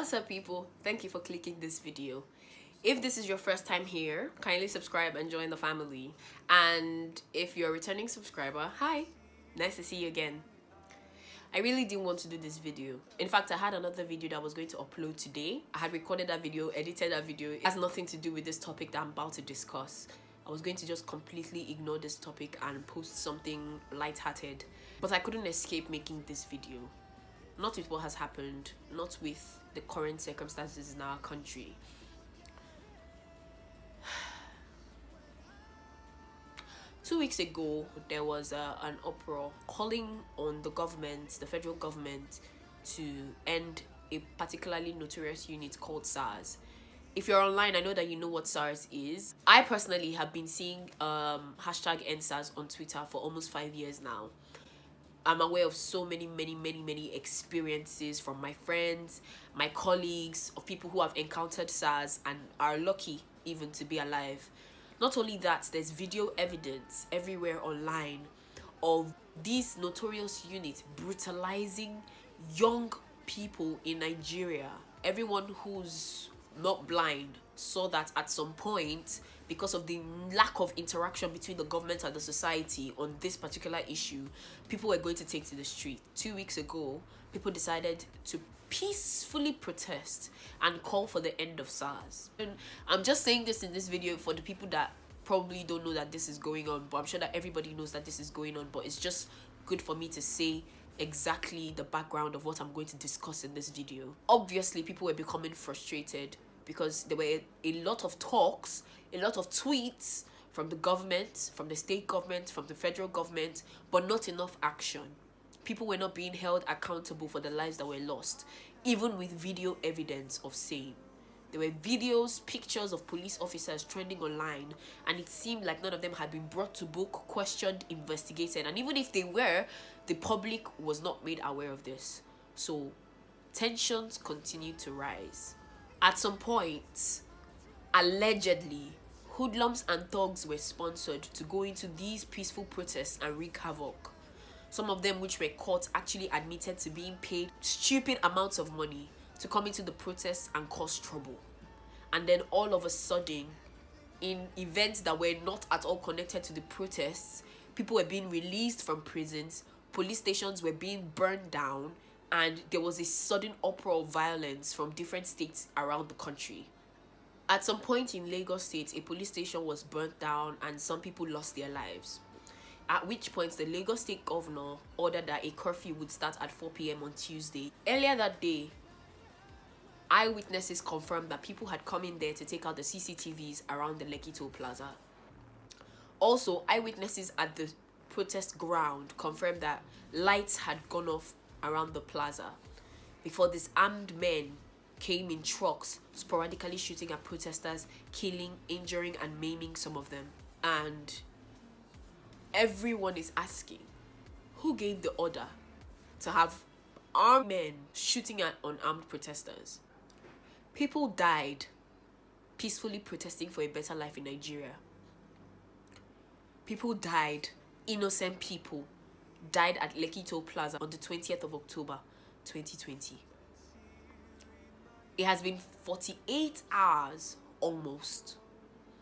What's up, people? Thank you for clicking this video. If this is your first time here, kindly subscribe and join the family. And if you're a returning subscriber, hi, nice to see you again. I really didn't want to do this video. In fact, I had another video that I was going to upload today. I had recorded that video, edited that video. It has nothing to do with this topic that I'm about to discuss. I was going to just completely ignore this topic and post something lighthearted. But I couldn't escape making this video. Not with what has happened, not with the current circumstances in our country. Two weeks ago, there was an uproar calling on the government, the federal government, to end a particularly notorious unit called SARS. If you're online, I know that you know what SARS is. I personally have been seeing hashtag Endsars on Twitter for almost 5 years now. I'm aware of so many experiences from my friends, my colleagues, of people who have encountered SARS and are lucky even to be alive. Not only that, there's video evidence everywhere online of these notorious units brutalizing young people in Nigeria. Everyone who's not blind saw that at some point, because of the lack of interaction between the government and the society on this particular issue, people were going to take to the street. 2 weeks ago, people decided to peacefully protest and call for the end of SARS. And I'm just saying this in this video for the people that probably don't know that this is going on, but I'm sure that everybody knows that this is going on, but it's just good for me to say exactly the background of what I'm going to discuss in this video. Obviously, people were becoming frustrated because there were a lot of talks, a lot of tweets from the government, from the state government, from the federal government, but not enough action. People were not being held accountable for the lives that were lost, even with video evidence of same. There were videos, pictures of police officers trending online, and it seemed like none of them had been brought to book, questioned, investigated, and even if they were, the public was not made aware of this. So tensions continued to rise. At some point, allegedly, hoodlums and thugs were sponsored to go into these peaceful protests and wreak havoc. Some of them which were caught actually admitted to being paid stupid amounts of money to come into the protests and cause trouble. And then all of a sudden, in events that were not at all connected to the protests, people were being released from prisons, police stations were being burned down, and there was a sudden uproar of violence from different states around the country. At some point in Lagos State, a police station was burnt down and some people lost their lives. At which point, the Lagos State governor ordered that a curfew would start at 4 p.m. on Tuesday. Earlier that day, eyewitnesses confirmed that people had come in there to take out the CCTVs around the Lekki Toll Plaza. Also, eyewitnesses at the protest ground confirmed that lights had gone off around the plaza before these armed men came in trucks, sporadically shooting at protesters, killing, injuring, and maiming some of them. And everyone is asking, who gave the order to have armed men shooting at unarmed protesters? People died peacefully protesting for a better life in Nigeria. People died, innocent people died at Lekki Toll Plaza on the 20th of October 2020. It has been 48 hours almost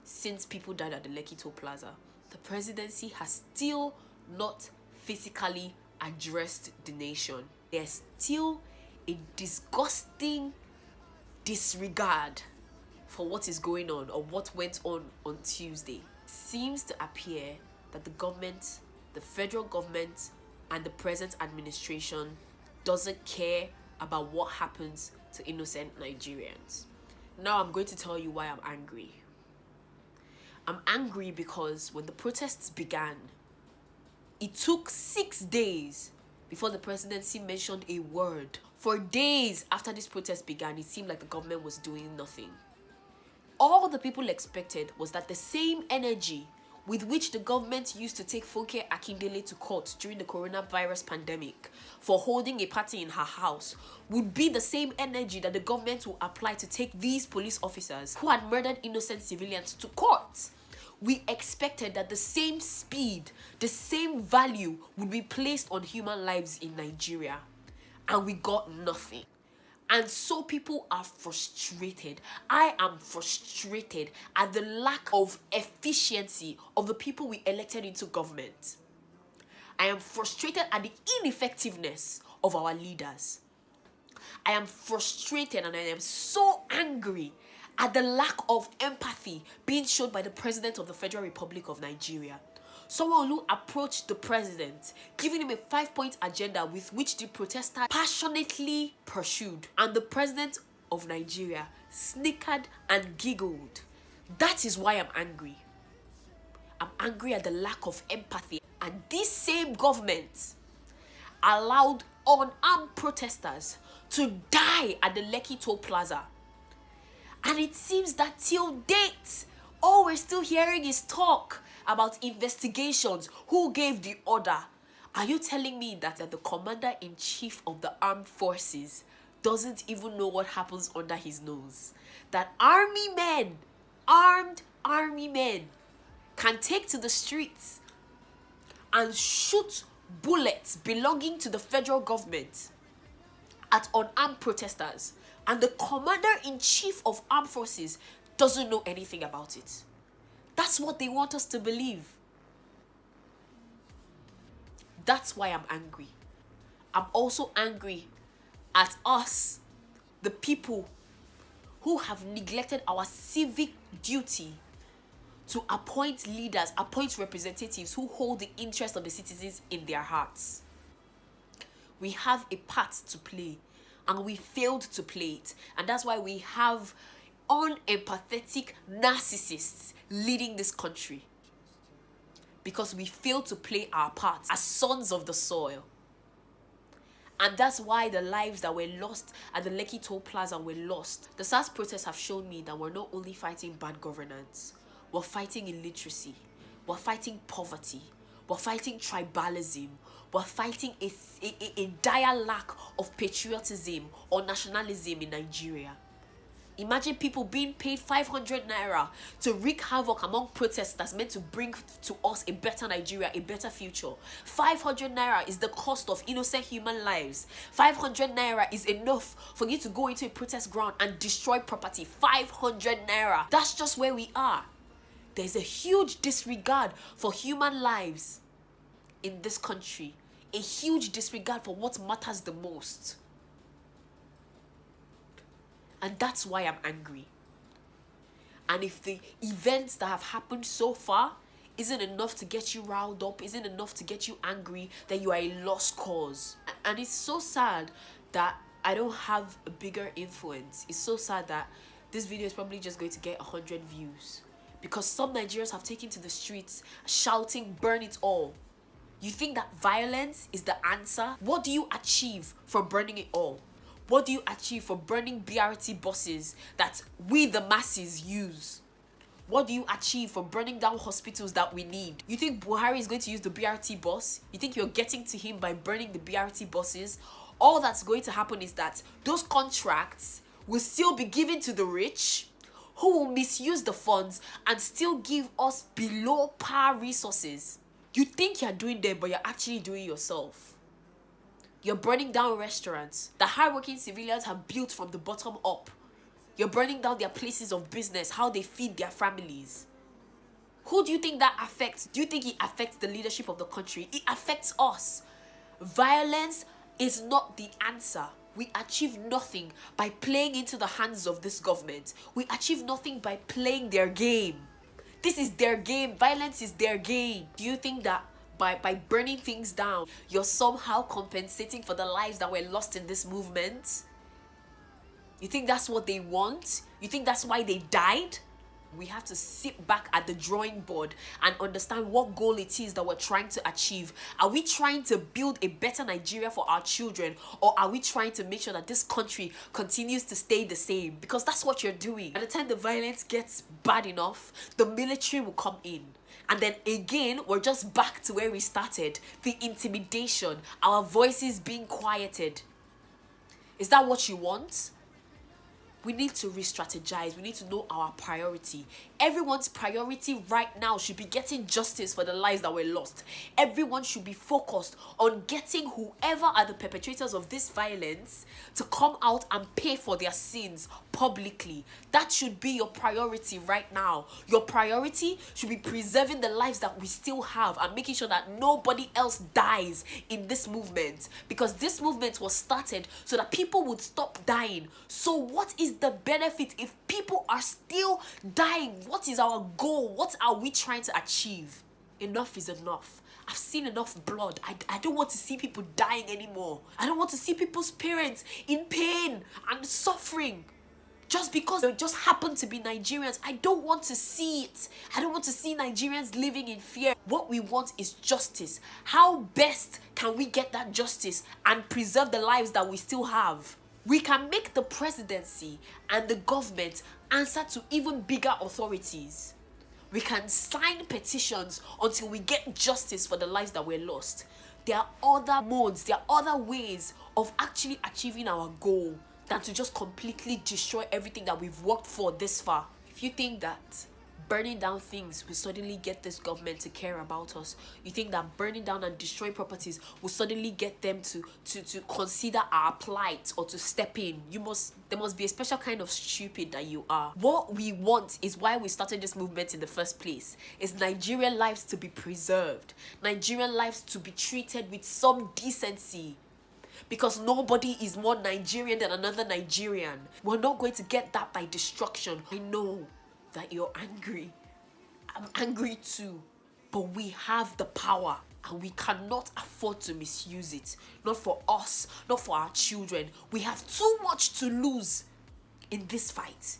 since people died at the Lekki Toll Plaza. The presidency has still not physically addressed the nation. There's still a disgusting disregard for what is going on or what went on Tuesday. It seems to appear that the government, the federal government, and the present administration doesn't care about what happens to innocent Nigerians. Now I'm going to tell you why I'm angry. I'm angry because when the protests began, it took 6 days before the presidency mentioned a word. For days after this protest began, it seemed like the government was doing nothing. All the people expected was that the same energy with which the government used to take Funke Akindele to court during the coronavirus pandemic for holding a party in her house would be the same energy that the government will apply to take these police officers who had murdered innocent civilians to court. We expected that the same speed, the same value would be placed on human lives in Nigeria, and we got nothing. And so people are frustrated. I am frustrated at the lack of efficiency of the people we elected into government. I am frustrated at the ineffectiveness of our leaders. I am frustrated and I am so angry at the lack of empathy being shown by the President of the Federal Republic of Nigeria. Someone who approached the president, giving him a 5-point agenda with which the protesters passionately pursued. And the President of Nigeria snickered and giggled. That is why I'm angry. I'm angry at the lack of empathy. And this same government allowed unarmed protesters to die at the Lekki Toll Plaza. And it seems that till date, all we're still hearing is talk about investigations. Who gave the order? Are you telling me that the commander-in-chief of the armed forces doesn't even know what happens under his nose? That armed army men can take to the streets and shoot bullets belonging to the federal government at unarmed protesters, and the commander-in-chief of armed forces doesn't know anything about it? That's what they want us to believe. That's why I'm angry. I'm also angry at us, the people who have neglected our civic duty to appoint leaders, appoint representatives who hold the interest of the citizens in their hearts. We have a part to play, and we failed to play it. And that's why we have unempathetic narcissists leading this country. Because we failed to play our part as sons of the soil. And that's why the lives that were lost at the Lekki Toll Plaza were lost. The SARS protests have shown me that we're not only fighting bad governance, we're fighting illiteracy, we're fighting poverty, we're fighting tribalism, we're fighting a dire lack of patriotism or nationalism in Nigeria. Imagine people being paid 500 naira to wreak havoc among protesters meant to bring to us a better Nigeria, a better future. 500 naira is the cost of innocent human lives. 500 naira is enough for you to go into a protest ground and destroy property. 500 naira. That's just where we are. There's a huge disregard for human lives in this country. A huge disregard for what matters the most. And that's why I'm angry. And if the events that have happened so far isn't enough to get you riled up, isn't enough to get you angry, then you are a lost cause. And it's so sad that I don't have a bigger influence. It's so sad that this video is probably just going to get 100 views. Because some Nigerians have taken to the streets shouting, burn it all. You think that violence is the answer? What do you achieve from burning it all? What do you achieve for burning BRT buses that we the masses use? What do you achieve for burning down hospitals that we need? You think Buhari is going to use the BRT bus? You think you're getting to him by burning the BRT buses? All that's going to happen is that those contracts will still be given to the rich, who will misuse the funds and still give us below par resources. You think you're doing them, but you're actually doing yourself. You're burning down restaurants that hardworking civilians have built from the bottom up. You're burning down their places of business, how they feed their families. Who do you think that affects? Do you think it affects the leadership of the country? It affects us. Violence is not the answer. We achieve nothing by playing into the hands of this government. We achieve nothing by playing their game. This is their game. Violence is their game. Do you think that by burning things down, you're somehow compensating for the lives that were lost in this movement? You think that's what they want? You think that's why they died? We have to sit back at the drawing board and understand what goal it is that we're trying to achieve. Are we trying to build a better Nigeria for our children, or are we trying to make sure that this country continues to stay the same? Because that's what you're doing. By the time the violence gets bad enough, the military will come in. And then again, we're just back to where we started. The intimidation, our voices being quieted. Is that what you want? We need to re-strategize. We need to know our priority. Everyone's priority right now should be getting justice for the lives that were lost. Everyone should be focused on getting whoever are the perpetrators of this violence to come out and pay for their sins publicly. That should be your priority right now. Your priority should be preserving the lives that we still have and making sure that nobody else dies in this movement, because this movement was started so that people would stop dying. So what is the benefit if people are still dying? What is our goal? What are we trying to achieve? Enough is enough. I've seen enough blood. I don't want to see people dying anymore. I don't want to see people's parents in pain and suffering just because they just happen to be Nigerians. I don't want to see it. I don't want to see Nigerians living in fear. What we want is justice. How best can we get that justice and preserve the lives that we still have? We can make the presidency and the government answer to even bigger authorities. We can sign petitions until we get justice for the lives that were lost. There are other modes, there are other ways of actually achieving our goal than to just completely destroy everything that we've worked for this far. If you think that burning down things will suddenly get this government to care about us, you think that burning down and destroying properties will suddenly get them to consider our plight or to step in, there must be a special kind of stupid that you are. What we want is why we started this movement in the first place. Is Nigerian lives to be preserved, Nigerian lives to be treated with some decency. Because nobody is more Nigerian than another Nigerian. We're not going to get that by destruction. I know that you're angry. I'm angry too. But we have the power and we cannot afford to misuse it. Not for us, not for our children. We have too much to lose in this fight.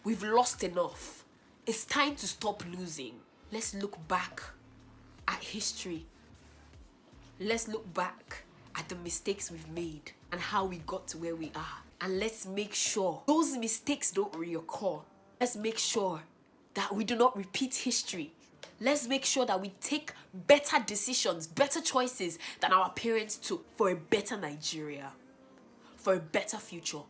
We've lost enough. It's time to stop losing. Let's look back at history. Let's look back at the mistakes we've made and how we got to where we are. And let's make sure those mistakes don't reoccur. Let's make sure that we do not repeat history. Let's make sure that we take better decisions, better choices than our parents took for a better Nigeria, for a better future,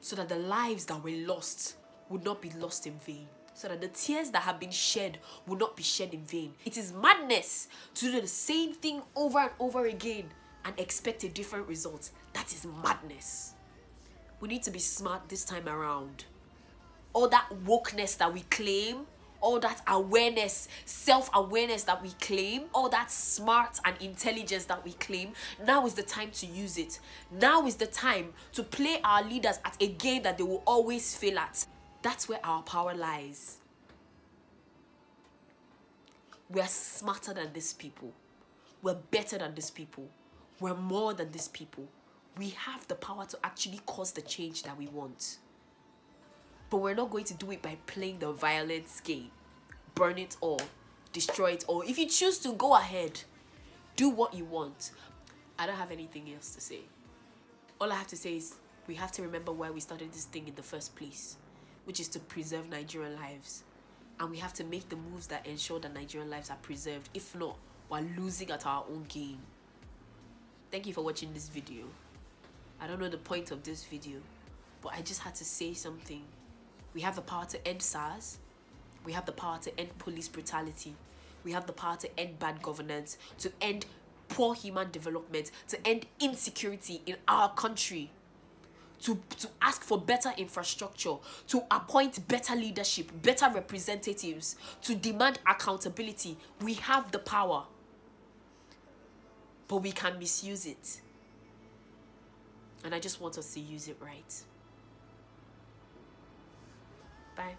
so that the lives that were lost would not be lost in vain, so that the tears that have been shed will not be shed in vain. It is madness to do the same thing over and over again and expect a different result. That is madness. We need to be smart this time around. All that wokeness that we claim, all that awareness, self-awareness that we claim, all that smart and intelligence that we claim, now is the time to use it. Now is the time to play our leaders at a game that they will always fail at. That's where our power lies. We are smarter than these people. We're better than these people. We're more than these people. We have the power to actually cause the change that we want. But we're not going to do it by playing the violence game. Burn it all. Destroy it all. If you choose to, go ahead. Do what you want. I don't have anything else to say. All I have to say is we have to remember why we started this thing in the first place, which is to preserve Nigerian lives. And we have to make the moves that ensure that Nigerian lives are preserved. If not, we're losing at our own game. Thank you for watching this video. I don't know the point of this video, but I just had to say something. We have the power to end SARS. We have the power to end police brutality. We have the power to end bad governance, to end poor human development, to end insecurity in our country, to ask for better infrastructure, to appoint better leadership, better representatives, to demand accountability. We have the power, but we can misuse it. And I just want us to use it right. Bye.